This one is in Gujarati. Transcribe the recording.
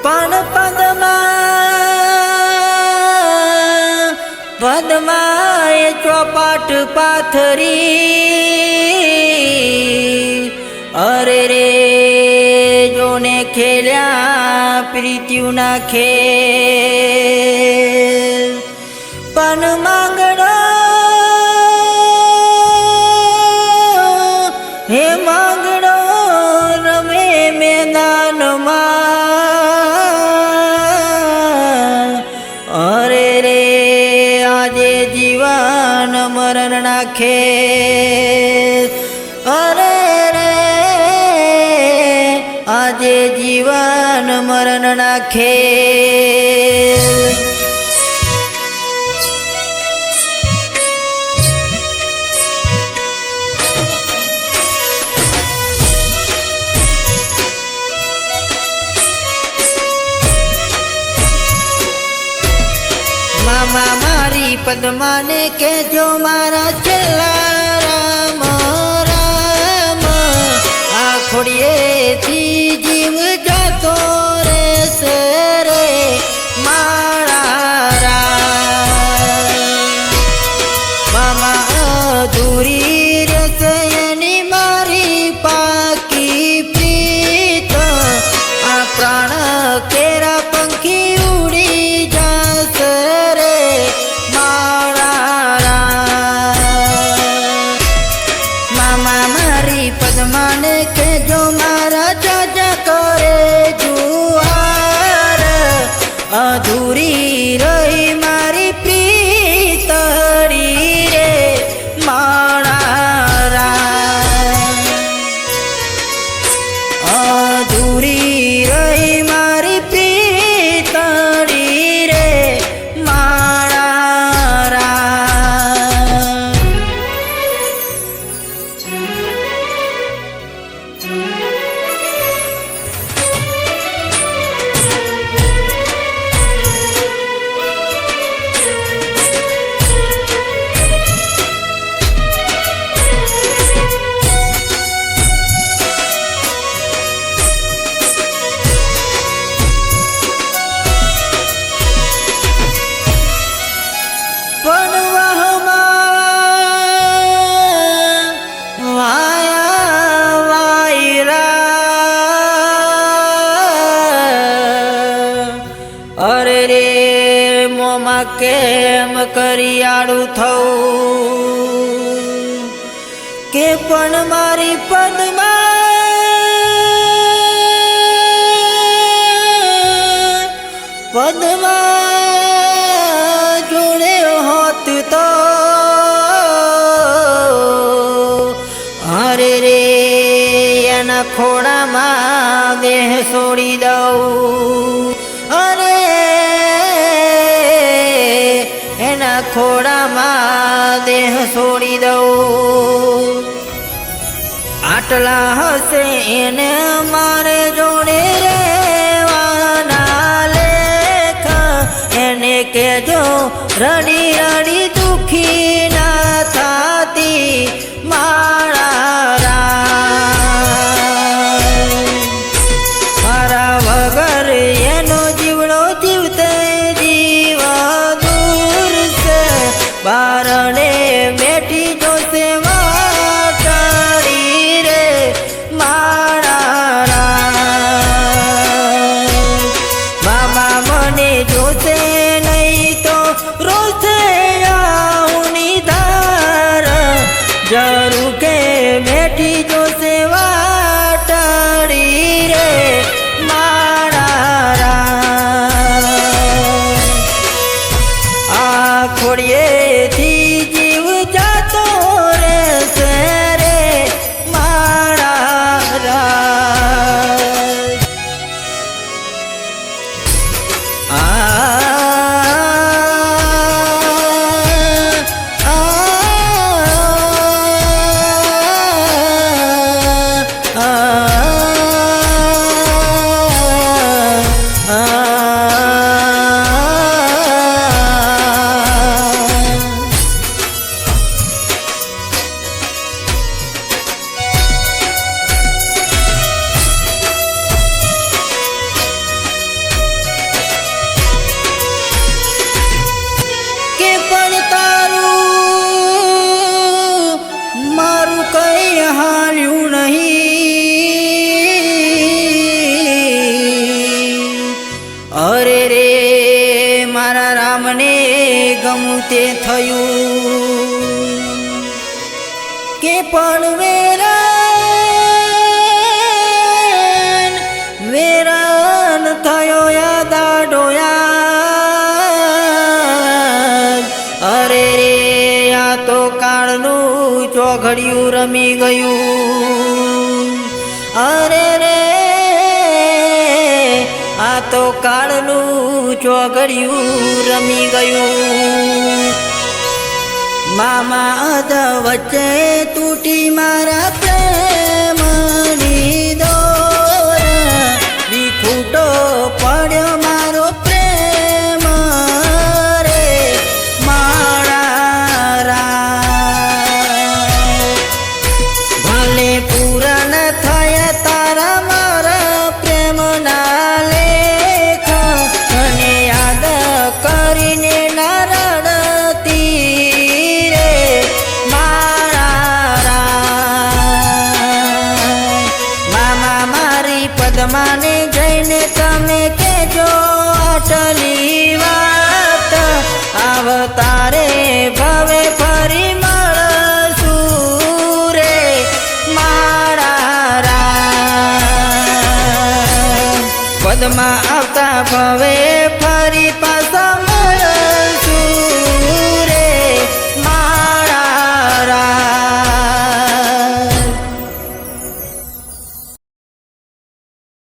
પણ પદમાં એ ચોપાટ પાથરી અરે રે જોને ખેલ્યા પ્રીત્યુના ખેલ પણ માંગડો હે માંગડો રમે મેદાનમાં અરે રે આજે જીવન મરણ નાખે અરે રે આજે જીવન મરણ નાખે મામા મારી પદ્માને કહેજો મારા છેલ્લા રામ રામ આ ખોડીએથી જીવ જતો રહેશે રે મારા રામ મામા અધૂરી રહેશે એની મારી પાકી પ્રીત આ પ્રાણ કેરા પંખી ઉડી જશે રે મારા રામ મામા મારી પદ્માને કહેજો મારા ચાચા કરે જુવાર અધૂરી રહી મારી પ્રીતરી રે મારા રામ અધૂરી રહી મારી પ્રીતરી રે મારા રામ પણ વહમાં વાયા વાયરા અરે રે મોમાં કેમ કરી આડું થવું કે પણ મારી પદ્મા જોડે હોત તો અરે રે એના ખોડામાં દેહ છોડી દઉં અરે એના ખોડામાં દેહ છોડી દઉં આટલા હશે એને મારે જોડે રેવાના લેખ એને કહેજો રડી રડી દુખી ના થાતી મારા રામ મારા વગર એનો જીવડો જીવતે જીવા દૂર છે બારણે બેઠી જોશે વાટડી રે મારા રામ મામા મને જોશે નહીં તો રોશે ગમું તે થયું કે પણ વેરાન થયો યાદા ડોયા અરે રે આ તો કાળનું ચોઘડિયું રમી ગયું અરે રે આ તો કાળનું ચોઘડિયું રમી ગયું મામા અધ વચ્ચે તૂટી મારા પ્રેમની દોર વિખૂટો પડ્યો મારો પ્રેમ રે મારા ભલે પૂરણ થયા તારા મારા પ્રેમના લેખ અને યાદ કરીને નરડતી રે મારા મામા મારી પદ્માને જઈને તમે કેજો આટલી વાત આવતારે ભવે ફરી મળશું રે મારા પદ્મા આવતા ભવે ફરી પાછા